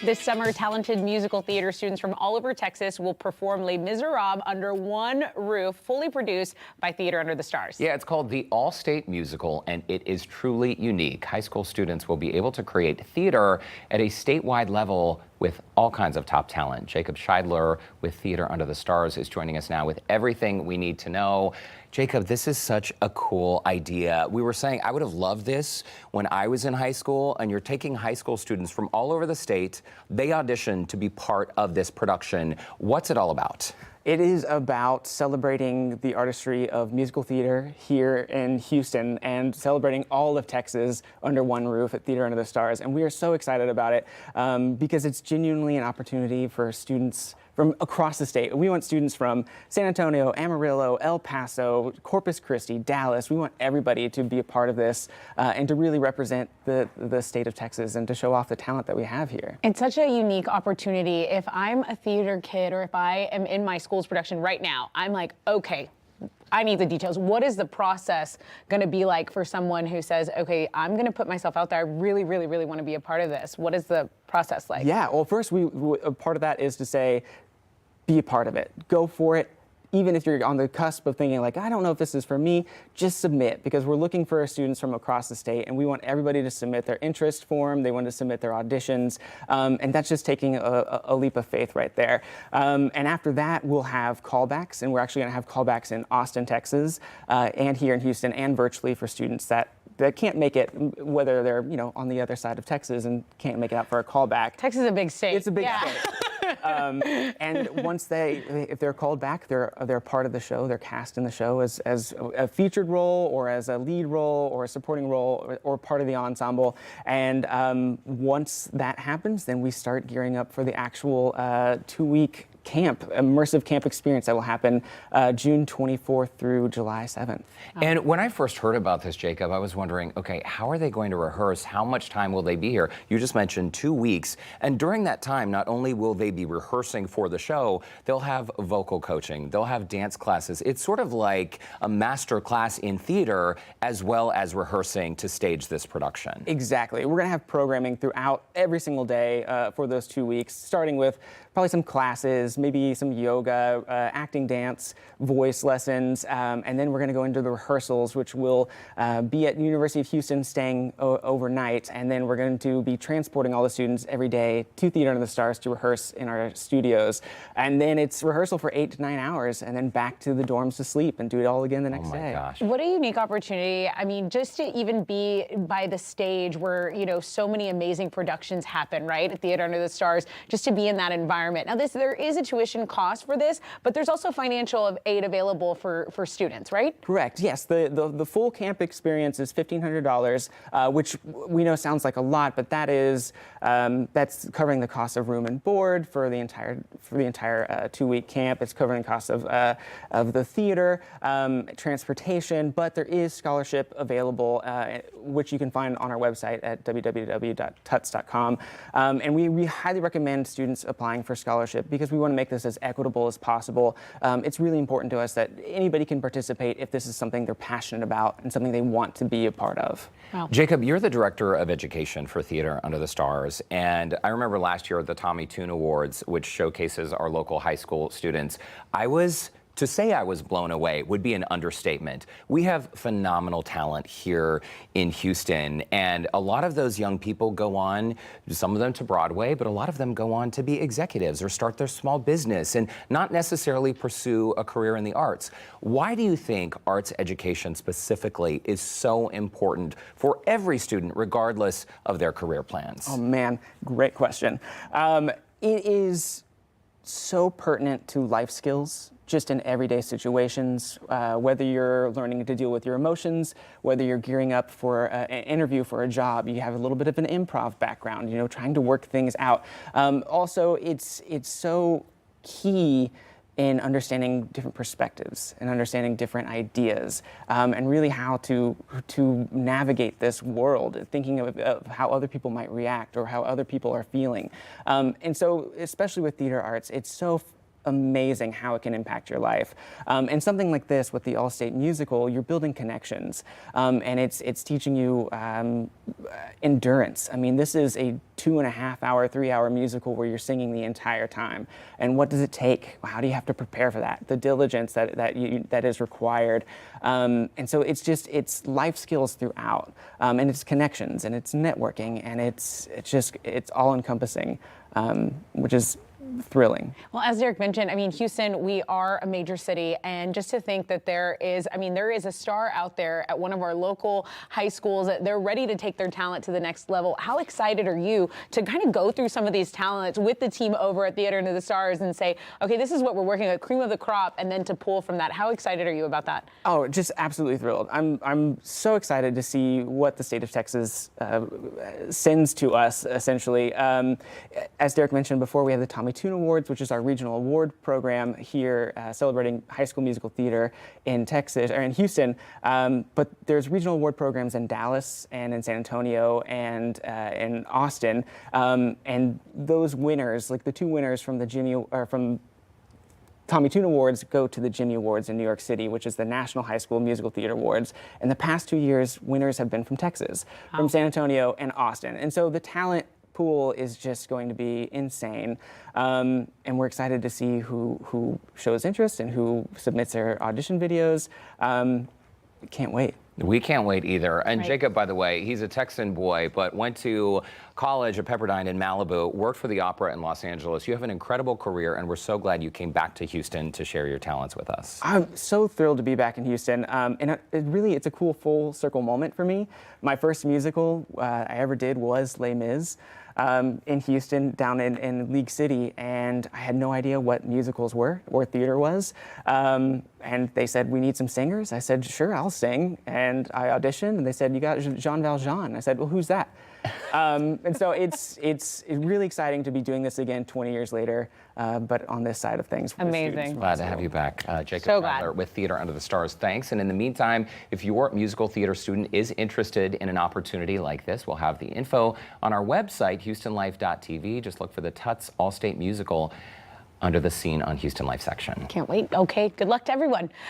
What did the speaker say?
This summer, talented musical theater students from all over Texas will perform Les Miserables under one roof, fully produced by Theater Under the Stars. Yeah, it's called the All-State Musical, and it is truly unique. High school students will be able to create theater at a statewide level with all kinds of top talent. Jacob Scheidler with Theater Under the Stars is joining us now with everything we need to know. Jacob, this is such a cool idea. We were saying I would have loved this when I was in high school, and you're taking high school students from all over the state. They auditioned to be part of this production. What's it all about? It is about celebrating the artistry of musical theater here in Houston and celebrating all of Texas under one roof at Theater Under the Stars. And we are so excited about it because it's genuinely an opportunity for students from across the state. We want students from San Antonio, Amarillo, El Paso, Corpus Christi, Dallas. We want everybody to be a part of this and to really represent the state of Texas and to show off the talent that we have here. It's such a unique opportunity. If I'm a theater kid or if I am in my school's production right now, I'm like, okay, I need the details. What is the process going to be like for someone who says, okay, I'm going to put myself out there. I really, really, really want to be a part of this. What is the process like? Yeah, well, first, a part of that is to say, be a part of it. Go for it. Even if you're on the cusp of thinking like, I don't know if this is for me, just submit, because we're looking for students from across the state and we want everybody to submit their interest form. They want to submit their auditions. And that's just taking a leap of faith right there. And after that, we'll have callbacks, and we're actually going to have callbacks in Austin, Texas, and here in Houston, and virtually for students that can't make it, whether they're on the other side of Texas and can't make it out for a callback. Texas is a big state. It's a big state. And once if they're called back, they're part of the show. They're cast in the show as a featured role or as a lead role or a supporting role or part of the ensemble. And once that happens, then we start gearing up for the actual 2-week immersive camp experience that will happen June 24th through July 7th. And when I first heard about this, Jacob, I was wondering, okay, how are they going to rehearse? How much time will they be here? You just mentioned 2 weeks. And during that time, not only will they be rehearsing for the show, they'll have vocal coaching, they'll have dance classes. It's sort of like a master class in theater as well as rehearsing to stage this production. Exactly. We're going to have programming throughout every single day for those 2 weeks, starting with probably some classes, maybe some yoga, acting, dance, voice lessons, and then we're going to go into the rehearsals, which will be at University of Houston, staying overnight, and then we're going to be transporting all the students every day to Theater Under the Stars to rehearse in our studios. And then it's rehearsal for 8 to 9 hours, and then back to the dorms to sleep and do it all again the next day. Oh my gosh. What a unique opportunity. I mean, just to even be by the stage where, so many amazing productions happen, right, at Theater Under the Stars, just to be in that environment. Now, there is a tuition cost for this, but there's also financial aid available for students, right? Correct. Yes, the full camp experience is $1,500, which we know sounds like a lot, but that's covering the cost of room and board for the entire 2-week camp. It's covering the cost of the theater, transportation, but there is scholarship available, which you can find on our website at www.tuts.com. And we highly recommend students applying for scholarship because we want to make this as equitable as possible. It's really important to us that anybody can participate if this is something they're passionate about and something they want to be a part of. Wow. Jacob, you're the director of education for Theater Under the Stars, and I remember last year at the Tommy Tune Awards, which showcases our local high school students, to say I was blown away would be an understatement. We have phenomenal talent here in Houston, and a lot of those young people go on, some of them to Broadway, but a lot of them go on to be executives or start their small business and not necessarily pursue a career in the arts. Why do you think arts education specifically is so important for every student, regardless of their career plans? Oh man, great question. It is so pertinent to life skills, just in everyday situations, whether you're learning to deal with your emotions, whether you're gearing up for an interview for a job, you have a little bit of an improv background, trying to work things out. Also, it's so key in understanding different perspectives and understanding different ideas, and really how to navigate this world, thinking of how other people might react or how other people are feeling. And so, especially with theater arts, it's so amazing how it can impact your life. And something like this with the All-State Musical, you're building connections, and it's teaching you endurance. I mean, this is a 2.5-hour, 3-hour musical where you're singing the entire time. And what does it take? How do you have to prepare for that? The diligence that is required. And so it's life skills throughout, and it's connections, and it's networking, and it's all encompassing, which is thrilling. Well, as Derek mentioned, I mean, Houston, we are a major city, and just to think that there is a star out there at one of our local high schools that they're ready to take their talent to the next level. How excited are you to kind of go through some of these talents with the team over at Theater Under the Stars and say, okay, this is what we're working on, cream of the crop, and then to pull from that? How excited are you about that? Oh, just absolutely thrilled. I'm so excited to see what the state of Texas sends to us, essentially. As Derek mentioned before, we have the Tommy Tune Awards, which is our regional award program here, celebrating high school musical theater in Texas, or in Houston. But there's regional award programs in Dallas and in San Antonio and in Austin. And those winners, like the 2 winners from the from Tommy Tune Awards, go to the Jimmy Awards in New York City, which is the National High School Musical Theater Awards. And the past 2 years, winners have been from Texas, from San Antonio and Austin. And so the talent pool is just going to be insane, and we're excited to see who shows interest and who submits their audition videos. Can't wait. We can't wait either. And Right. Jacob, by the way, he's a Texan boy, but went to college at Pepperdine in Malibu, worked for the opera in Los Angeles. You have an incredible career, and we're so glad you came back to Houston to share your talents with us. I'm so thrilled to be back in Houston, and it's a cool full circle moment for me. My first musical I ever did was Les Mis in Houston, down in League City, and I had no idea what musicals were or theater was. And they said, we need some singers. I said, sure, I'll sing. And I auditioned, and they said, you got Jean Valjean. I said, well, who's that? And so it's really exciting to be doing this again 20 years later, but on this side of things. with Amazing. students. Glad to have you back, Jacob So glad. Fowler with Theater Under the Stars. Thanks. And in the meantime, if your musical theater student is interested in an opportunity like this, we'll have the info on our website, HoustonLife.tv. Just look for the TUTS All-State Musical under the Scene on Houston Life section. Can't wait. Okay, good luck to everyone.